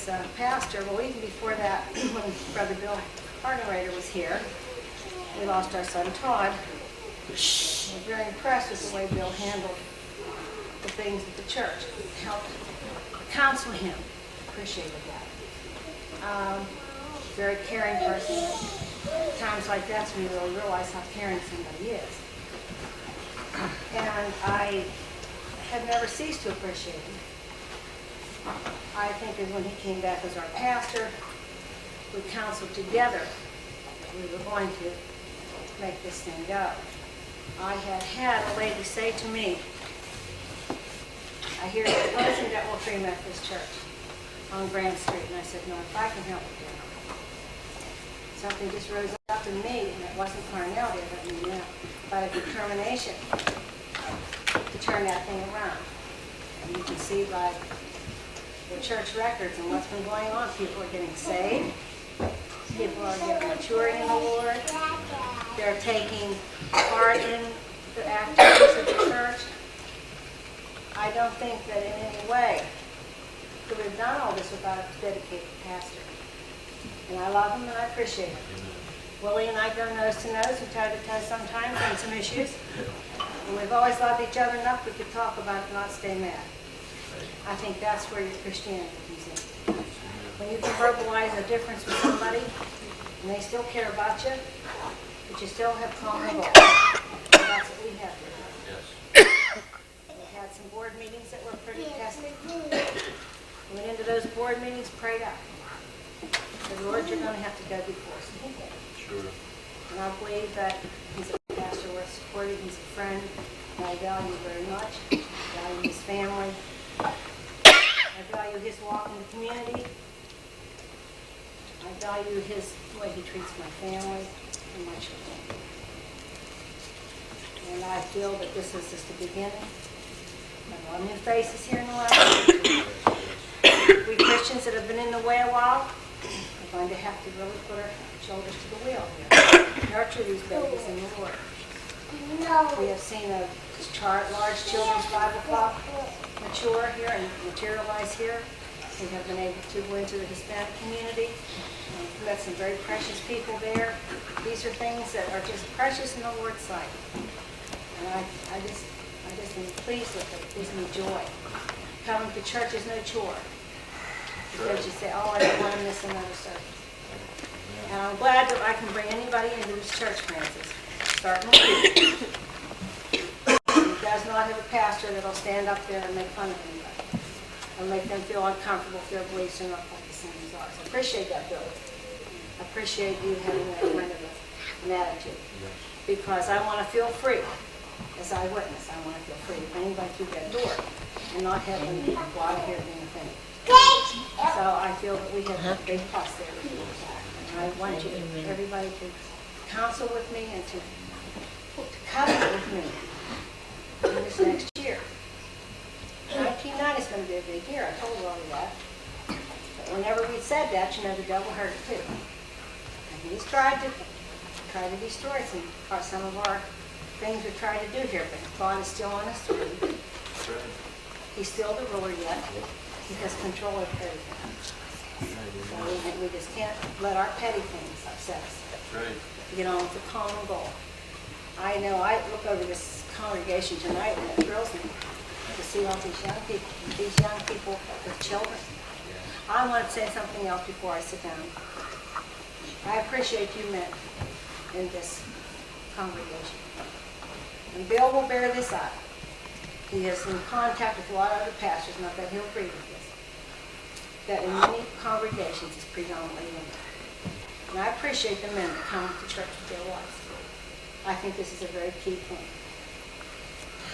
his pastor. Well, even before that, when Brother Bill Hardenrader was here, we lost our son Todd. I was very impressed with the way Bill handled the things at the church. Helped counsel him. Appreciated that. Very caring person. Times like that's when you really realize how caring somebody is. And I have never ceased to appreciate him. I think that when he came back as our pastor, we counseled together that we were going to make this thing go. I had a lady say to me, I hear you're closing Mercer Free Methodist Church on Grand Street. And I said, no, if I can help it, then something just rose up in me, and it wasn't carnality, I don't mean that, but a determination to turn that thing around. And you can see by the church records and what's been going on, people are getting saved, people are getting maturing in the Lord, they're taking part in the activities of the church. I don't think that in any way could we have done all this without a dedicated pastor. And I love him and I appreciate him. Willie and I go nose to nose and toe to toe sometimes on some issues. And we've always loved each other enough we could talk about it and not stay mad. I think that's where your Christianity comes in. When you can verbalize a difference with somebody and they still care about you, but you still have common goals. And that's what we have here. We had some board meetings that were pretty testing. We went into those board meetings, prayed out. The Lord, you're going to have to go before us. And he did. Sure. And I believe that he's a pastor worth supporting. He's a friend that I value very much. I value his family. I value his walk in the community. I value the way he treats my family and my children. And I feel that this is just the beginning. There are a lot of new faces here in the last week. We Christians that have been in the way a while are going to have to really put our shoulders to the wheel here. Nurture these babies in the Lord. We have seen a large children's Bible club mature here and materialize here. We have been able to go into the Hispanic community. We've got some very precious people there. These are things that are just precious in the Lord's sight. And I just am pleased with it. It gives me joy. Coming to church is no chore. Because you say, oh, I don't want to miss another service. And I'm glad that I can bring anybody into this church, Francis. Starting with you. He does not have a pastor that will stand up there and make fun of anybody. Or make them feel uncomfortable if their beliefs are not quite the same as ours. I appreciate that, Bill. I appreciate you having that kind of an attitude. Because I want to feel free. As I witness, I want to feel free if anybody through that door and not have any people out here being offended. So I feel that we have a big plus there. And I want you, everybody, to counsel with me and to covenant with me in this next year. 1990 is going to be a big year. I told you already that. But whenever we said that, you know, the devil heard it too. And he's tried to destroy some of our things we're trying to do here, but God is still on his throne. He's still the ruler yet. He has control of everything. So we just can't let our petty things upset us. To get on with the common goal. I know I look over this congregation tonight and it thrills me to see all these young people with children. I want to say something else before I sit down. I appreciate you men in this congregation. And Bill will bear this out. He is in contact with a lot of other pastors, not that he'll agree with this, that in many congregations is predominantly women. And I appreciate the men that come to church with their wives. I think this is a very key point.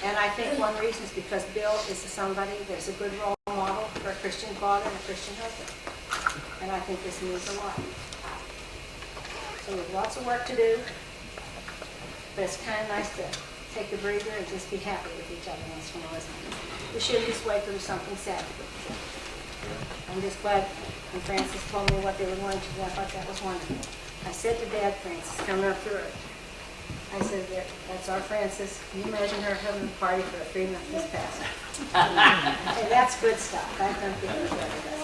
And I think one reason is because Bill is somebody that's a good role model for a Christian father and a Christian husband. And I think this means a lot. So we have lots of work to do, but it's kind of nice to take a breather and just be happy with each other once in a while. We shouldn't just wait till there's something sad to do. I'm just glad when Francis told me what they were going to do. I thought that was wonderful. I said to Dad, Francis, coming up through it, I said, that's our Frances. Can you imagine her having a party for a Free Methodist pastor? Hey, that's good stuff. I don't think it was very good.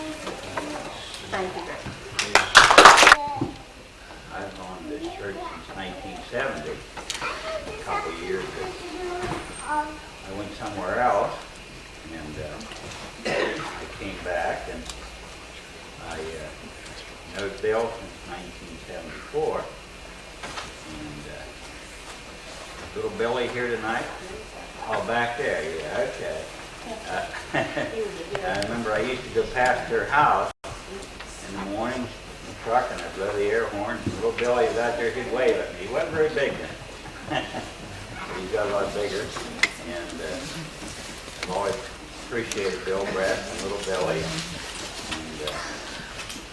Thank you, Rick. I've gone to this church since 1970. A couple of years ago, I went somewhere else, and I came back, and I know Bill since 1974. And little Billy here tonight? Oh, back there, yeah, okay. I remember I used to go past their house in the morning in the truck, and I'd blow the air horn. Little Billy was out there, he'd wave at me. He wasn't very big then. He got a lot bigger. And I've always appreciated Bill Brett and little Billy.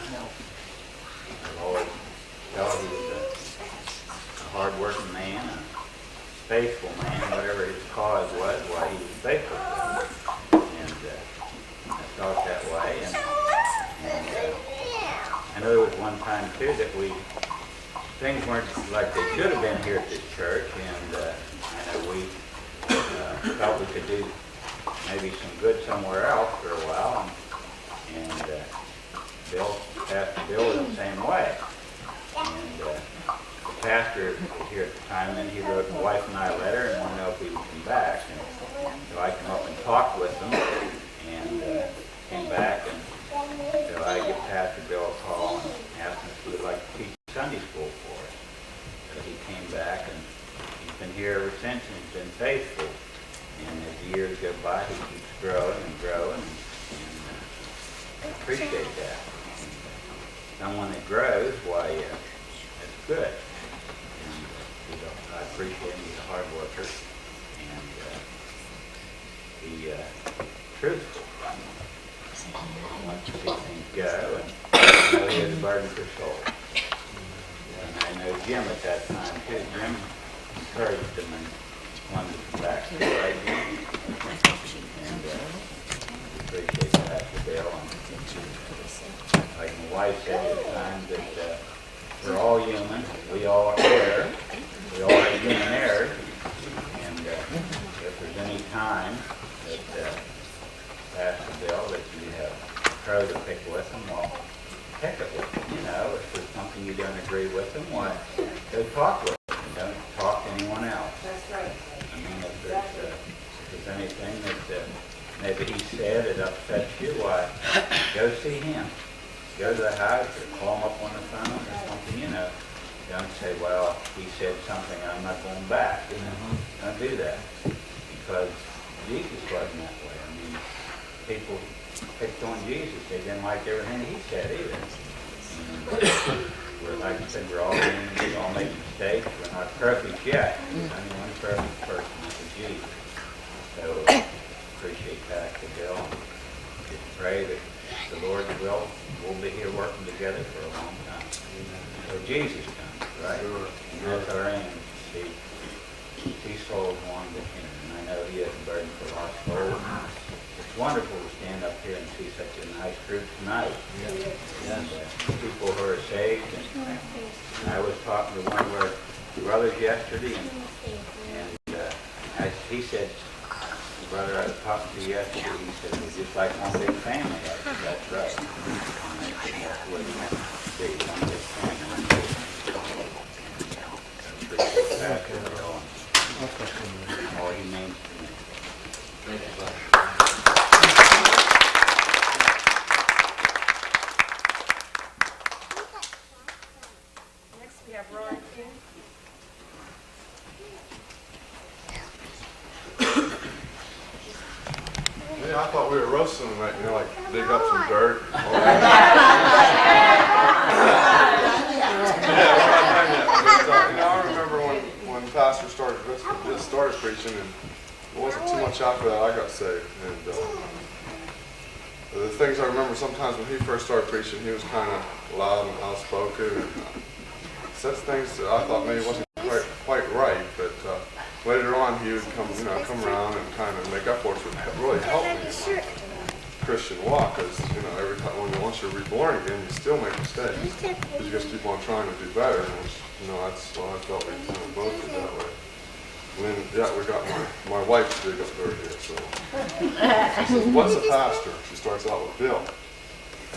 And I've always felt he was a hard-working man, a faithful man, whatever his cause was, why he was faithful to it. And I felt that way. And I know there was one time, too, that things weren't like they should have been here at this church, and I know we felt we could do maybe some good somewhere else for a while, and Pastor Bill was the same way. And the pastor here at the time, and he wrote my wife and I a letter and wanted to know if we would come back, and so I came up and talked with them, and came back, and so I give Pastor Bill a call and asked him if he would like to teach Sunday school for us. So he came back, and he's been here ever since, and he's been faithful. And as the years go by, he keeps growing and growing, and I appreciate that. Someone that grows, why, that's good. And I appreciate him. He's a hard worker, and he's truthful. He wants to see things go, and I know he has a burden for soul. And I know Jim at that time, too. Jim encouraged him and wanted to come back to the right Jim. And appreciate Pastor Bill. And like my wife said at the time, that we're all human. We all err. We all have human errors. And if there's any time that Pastor Bill, that you have a crow to pick with them, well, pick it with them. You know, if there's something you don't agree with them, why, go talk with them. Don't talk to anyone else. That's right. I mean, if there's anything that maybe he said that upsets you, why, go see him. Go to the house or call him up on the phone or something, you know. Don't say, well, he said something, I'm not going back. You know, don't do that. Because Jesus wasn't that way. I mean, people picked on Jesus. They didn't like everything he said either. And we're, like I said, we're all human. We all make mistakes. We're not perfect yet. There's only one perfect person, that's Jesus. So appreciate Pastor Bill. Just pray that the Lord's will, we'll be here working together for a long time. So Jesus comes, right? And that's our aim. See souls wanting to him. And I know he has a burden for lost souls. It's wonderful to stand up here and see such a nice group tonight. And people who are saved. And I was talking to one of our brothers yesterday, and he said, the brother I was talking to yesterday, he said, we're just like one big family. I said, that's right. And I said, that's what it meant to be, one big family. Appreciate Pastor Bill and all he means to me. Next we have Roy King. Yeah, I thought we were roasting them, like, you know, like dig up some dirt. I remember when Pastor just started preaching, and it wasn't too much after that I got saved. And the things I remember sometimes when he first started preaching, he was kind of loud and outspoken, and said things that I thought maybe wasn't quite right, but later on he would come around and kind of make up for it, which would really help me in my Christian walk, because every time once you're reborn again, you still make mistakes, because you just keep on trying to do better, and that's what I felt we both did that way. And then, yeah, we got my wife's big up there here, so. She says, what's a pastor? She starts out with Bill.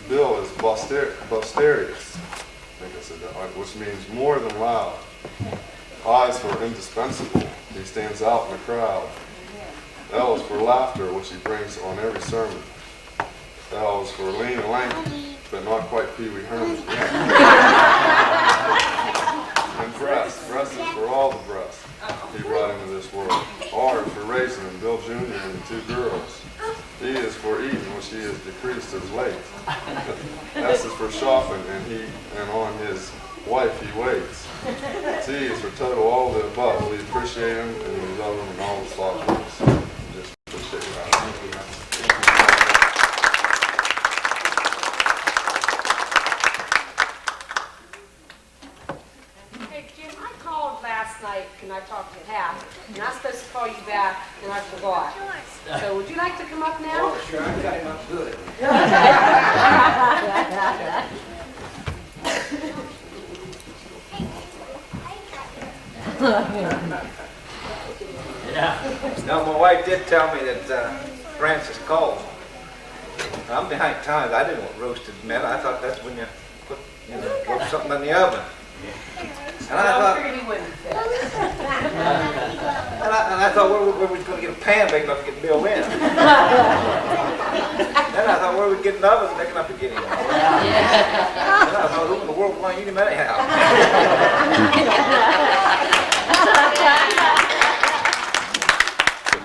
Bill is Bosterius, I think I said that right, which means more than loud. I is for indispensable. He stands out in the crowd. L is for laughter, which he brings on every sermon. L is for lean and lanky, but not quite Pee Wee Herman. And breast. Breast is for all the breasts he brought into this world. R is for raisin and Bill Jr. and the 2 girls. E is for eating, which he has decreased as late. S is for shopping, and on his wife he waits. T is for total all of the above. We appreciate him and we love him and all his followers. Just appreciate that. Thank you. Hey, Jim, I called last night and I talked to Hap, and I was supposed to call you back and I forgot. So would you like to come up now? Oh, sure, I got him up good. Now, my wife did tell me that Francis called. I'm behind times. I didn't want roasted meat. I thought that's when you put, roast something in the oven. And I thought, where we going to get a pan big enough to get Bill in? Then I thought, where we get an oven big enough to get him? Then I thought, who in the world want you anyhow?